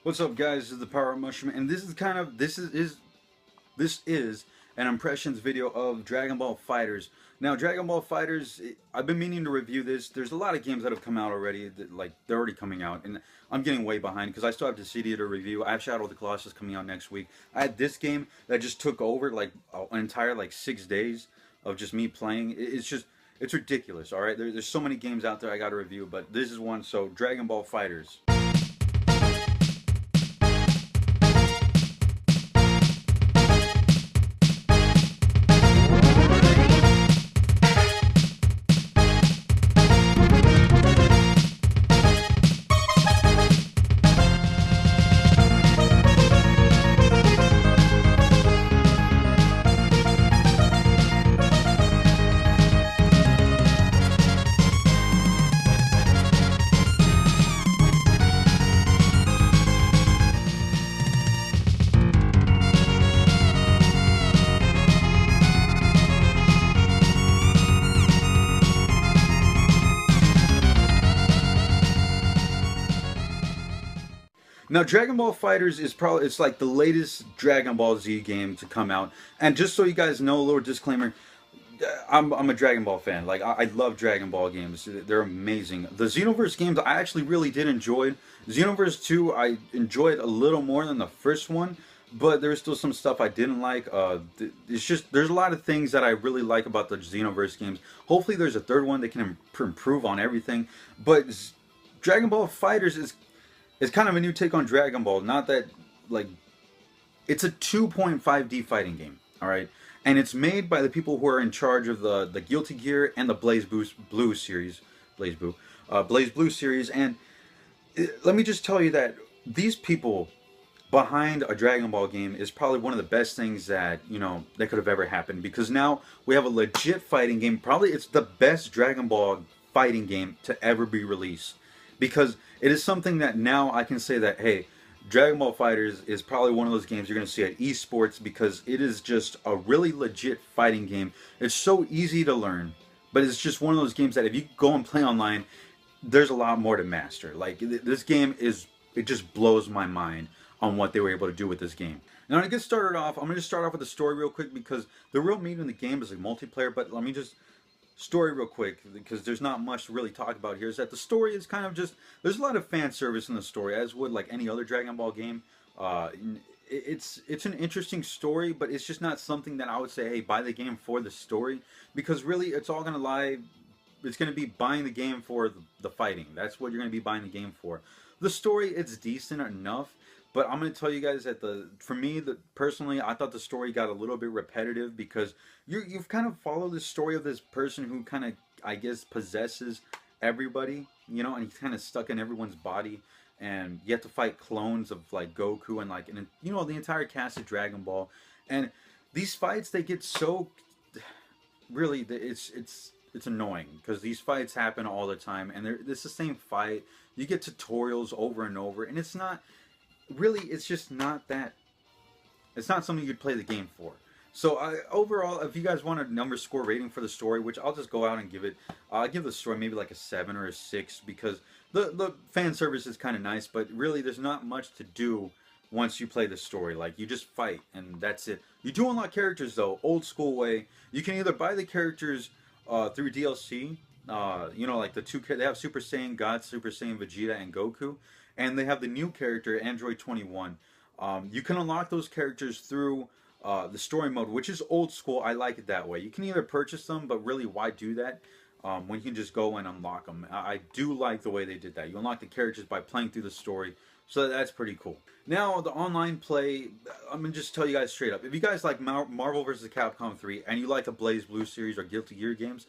What's up, guys? This is the Power Up Mushroom, and this is an impressions video of Dragon Ball FighterZ. Now, Dragon Ball FighterZ, I've been meaning to review this. There's a lot of games that have come out already, like they're already coming out, and I'm getting way behind because I still have the CD to review. I have Shadow of the Colossus coming out next week. I had this game that just took over like an entire 6 days of just me playing. It's ridiculous. All right, there's so many games out there I got to review, but this is one. So Dragon Ball FighterZ. Now, Dragon Ball FighterZ is it's like the latest Dragon Ball Z game to come out. And just so you guys know, a little disclaimer, I'm a Dragon Ball fan. Like, I love Dragon Ball games. They're amazing. The Xenoverse games I actually really did enjoy. Xenoverse 2 I enjoyed a little more than the first one, but there's still some stuff I didn't like. It's just, there's a lot of things that I really like about the Xenoverse games. Hopefully there's a third one that can improve on everything. But Dragon Ball FighterZ is kind of a new take on Dragon Ball. Not that, like, it's a 2.5D fighting game, all right? And it's made by the people who are in charge of the Guilty Gear and the Blaze Blue series. Blaze Blue series. And let me just tell you that these people behind a Dragon Ball game is probably one of the best things that, that could have ever happened. Because now we have a legit fighting game. Probably it's the best Dragon Ball fighting game to ever be released. Because it is something that now I can say that, hey, Dragon Ball FighterZ is probably one of those games you're going to see at esports because it is just a really legit fighting game. It's so easy to learn, but it's just one of those games that if you go and play online, there's a lot more to master. Like, this game it just blows my mind on what they were able to do with this game. Now, to get started off, I'm going to start off with the story real quick because the real meat in the game is like multiplayer, but let me just story real quick because there's not much to really talk about here. Is that the story is kind of just, there's a lot of fan service in the story, as would like any other Dragon Ball game. It's an interesting story, but it's just not something that I would say, hey, buy the game for the story, because really it's all gonna lie, it's gonna be buying the game for the fighting. That's what you're gonna be buying the game for. The story, it's decent enough, but I'm going to tell you guys that for me, personally, I thought the story got a little bit repetitive because you've kind of followed the story of this person who kind of, I guess, possesses everybody, and he's kind of stuck in everyone's body, and you have to fight clones of like Goku and the entire cast of Dragon Ball, and these fights, they get so, really, it's annoying because these fights happen all the time, and it's the same fight. You get tutorials over and over, and it's not. Really, it's just not that. It's not something you'd play the game for. So overall, if you guys want a number score rating for the story, which I'll just go out and give it, I'll give the story maybe like a 7 or a 6 because the fan service is kind of nice, but really there's not much to do once you play the story. Like, you just fight and that's it. You do unlock characters though, old school way. You can either buy the characters through DLC. Like the two, they have Super Saiyan God, Super Saiyan Vegeta, and Goku. And they have the new character, Android 21. You can unlock those characters through the story mode, which is old school. I like it that way. You can either purchase them, but really, why do that when you can just go and unlock them? I do like the way they did that. You unlock the characters by playing through the story, so that's pretty cool. Now, the online play, I'm going to just tell you guys straight up. If you guys like Marvel vs. Capcom 3, and you like the Blaze Blue series or Guilty Gear games,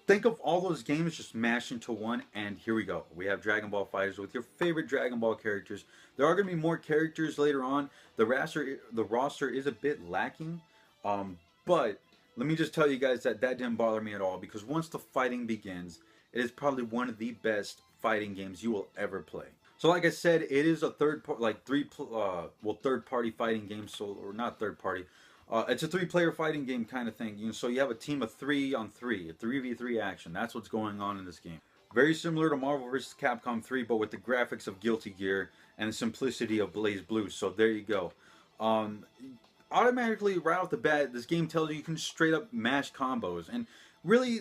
think of all those games just mashed into one, and here we go. We have Dragon Ball FighterZ with your favorite Dragon Ball characters. There are going to be more characters later on. The roster is a bit lacking, but let me just tell you guys that didn't bother me at all, because once the fighting begins, it is probably one of the best fighting games you will ever play. So like I said, it is a third-party fighting game, or not third-party. It's a 3-player fighting game kind of thing. So you have a team of 3 on 3, a 3v3 action. That's what's going on in this game. Very similar to Marvel vs. Capcom 3, but with the graphics of Guilty Gear and the simplicity of Blaze Blue. So there you go. Um, Automatically right off the bat, this game tells you you can straight up mash combos. And really,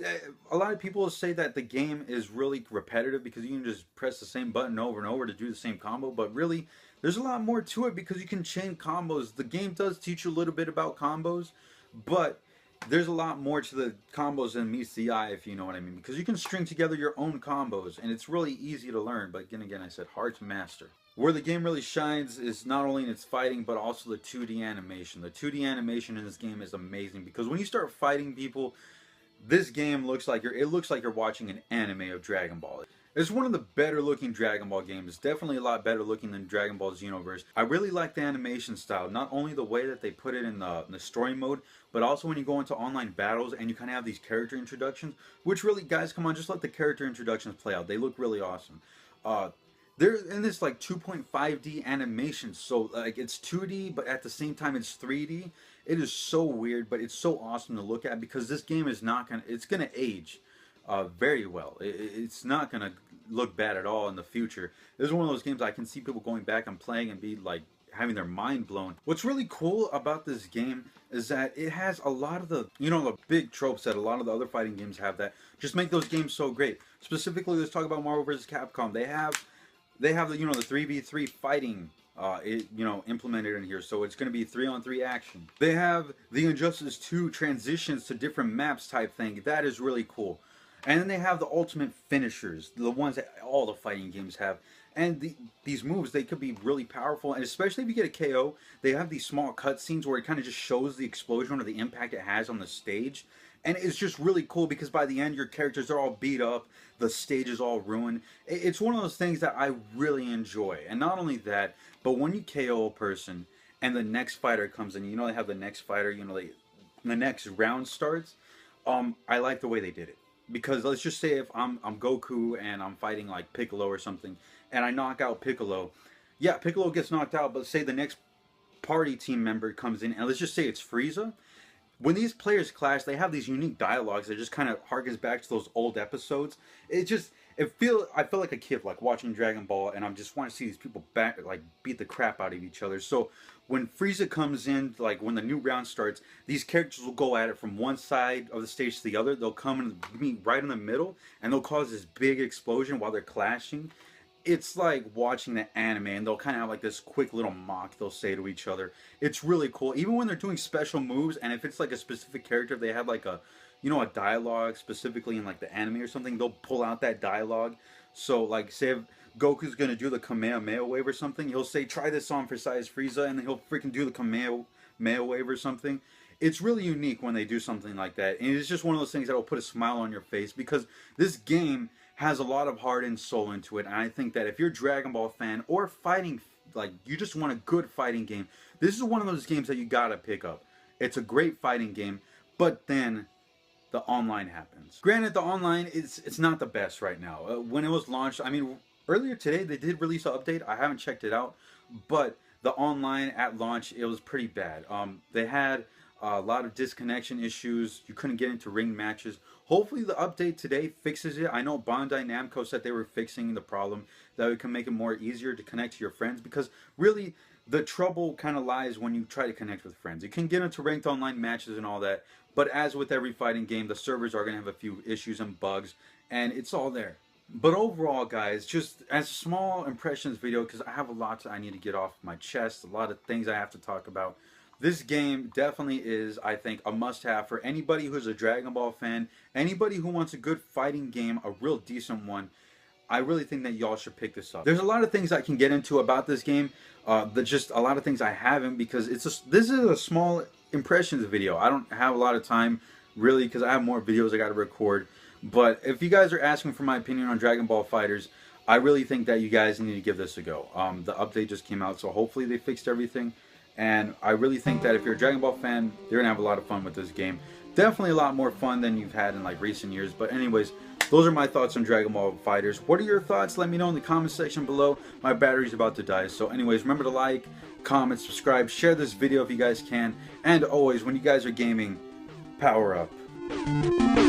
a lot of people say that the game is really repetitive because you can just press the same button over and over to do the same combo. But really, there's a lot more to it because you can chain combos. The game does teach you a little bit about combos, but there's a lot more to the combos than meets the eye, if you know what I mean. Because you can string together your own combos, and it's really easy to learn. But again, I said hard to master. Where the game really shines is not only in its fighting, but also the 2D animation. The 2D animation in this game is amazing because when you start fighting people, this game looks like you're watching an anime of Dragon Ball. It's one of the better looking Dragon Ball games. It's definitely a lot better looking than Dragon Ball Xenoverse. I really like the animation style, not only the way that they put it in the story mode, but also when you go into online battles and you kind of have these character introductions, which really, guys, come on, just let the character introductions play out. They look really awesome. They're in this like 2.5D animation, so like it's 2D, but at the same time it's 3D. It is so weird, but it's so awesome to look at because this game is it's gonna age very well. It's not gonna look bad at all in the future. This is one of those games I can see people going back and playing and be like having their mind blown. What's really cool about this game is that it has a lot of the big tropes that a lot of the other fighting games have that just make those games so great. Specifically, let's talk about Marvel vs. Capcom. They have the the 3v3 fighting implemented in here, so it's going to be 3-on-3 action. They have the Injustice 2 transitions to different maps type thing. That is really cool. And then they have the ultimate finishers, the ones that all the fighting games have. And these moves, they could be really powerful, and especially if you get a KO, they have these small cutscenes where it kind of just shows the explosion or the impact it has on the stage. And it's just really cool because by the end, your characters are all beat up, the stage is all ruined. It's one of those things that I really enjoy. And not only that, but when you KO a person and the next fighter comes in, they have the next fighter, the next round starts. I like the way they did it. Because let's just say if I'm Goku and I'm fighting like Piccolo or something, and I knock out Piccolo, yeah, Piccolo gets knocked out, but say the next party team member comes in, and let's just say it's Frieza. When these players clash, they have these unique dialogues that just kind of harkens back to those old episodes. I feel like a kid like watching Dragon Ball, and I just want to see these people beat the crap out of each other. So when Frieza comes in, like when the new round starts, these characters will go at it from one side of the stage to the other. They'll come and meet right in the middle, and they'll cause this big explosion while they're clashing. It's like watching the anime, and they'll kind of have like this quick little mock they'll say to each other. It's really cool. Even when they're doing special moves, and if it's like a specific character, they have like a dialogue specifically in like the anime or something, they'll pull out that dialogue. So like say if Goku's gonna do the Kamehameha wave or something, he'll say, try this on for size Frieza, and then he'll freaking do the Kamehameha wave or something. It's really unique when they do something like that, and it's just one of those things that will put a smile on your face because this game has a lot of heart and soul into it. And I think that if you're a Dragon Ball fan or fighting, like you just want a good fighting game, this is one of those games that you gotta pick up. It's a great fighting game, but then the online happens. Granted, the online it's not the best right now. When it was launched, I mean, earlier today they did release an update. I haven't checked it out, but the online at launch, it was pretty bad. They had a lot of disconnection issues. You couldn't get into ring matches. Hopefully the update today fixes it. I know Bandai Namco said they were fixing the problem, that it can make it more easier to connect to your friends, because really the trouble kind of lies when you try to connect with friends. You can get into ranked online matches and all that, but as with every fighting game, the servers are going to have a few issues and bugs, and it's all there. But overall, guys, just as a small impressions video, because I have a lot I need to get off my chest, a lot of things I have to talk about. This game definitely is, I think, a must-have for anybody who's a Dragon Ball fan, anybody who wants a good fighting game, a real decent one. I really think that y'all should pick this up. There's a lot of things I can get into about this game, just a lot of things I haven't, because this is a small impressions video. I don't have a lot of time, really, because I have more videos I got to record. But if you guys are asking for my opinion on Dragon Ball FighterZ, I really think that you guys need to give this a go. The update just came out, so hopefully they fixed everything. And I really think that if you're a Dragon Ball fan, you're going to have a lot of fun with this game. Definitely a lot more fun than you've had in like recent years. But anyways, those are my thoughts on Dragon Ball FighterZ. What are your thoughts? Let me know in the comment section below. My battery's about to die. So anyways, remember to like, comment, subscribe, share this video if you guys can. And always, when you guys are gaming, power up.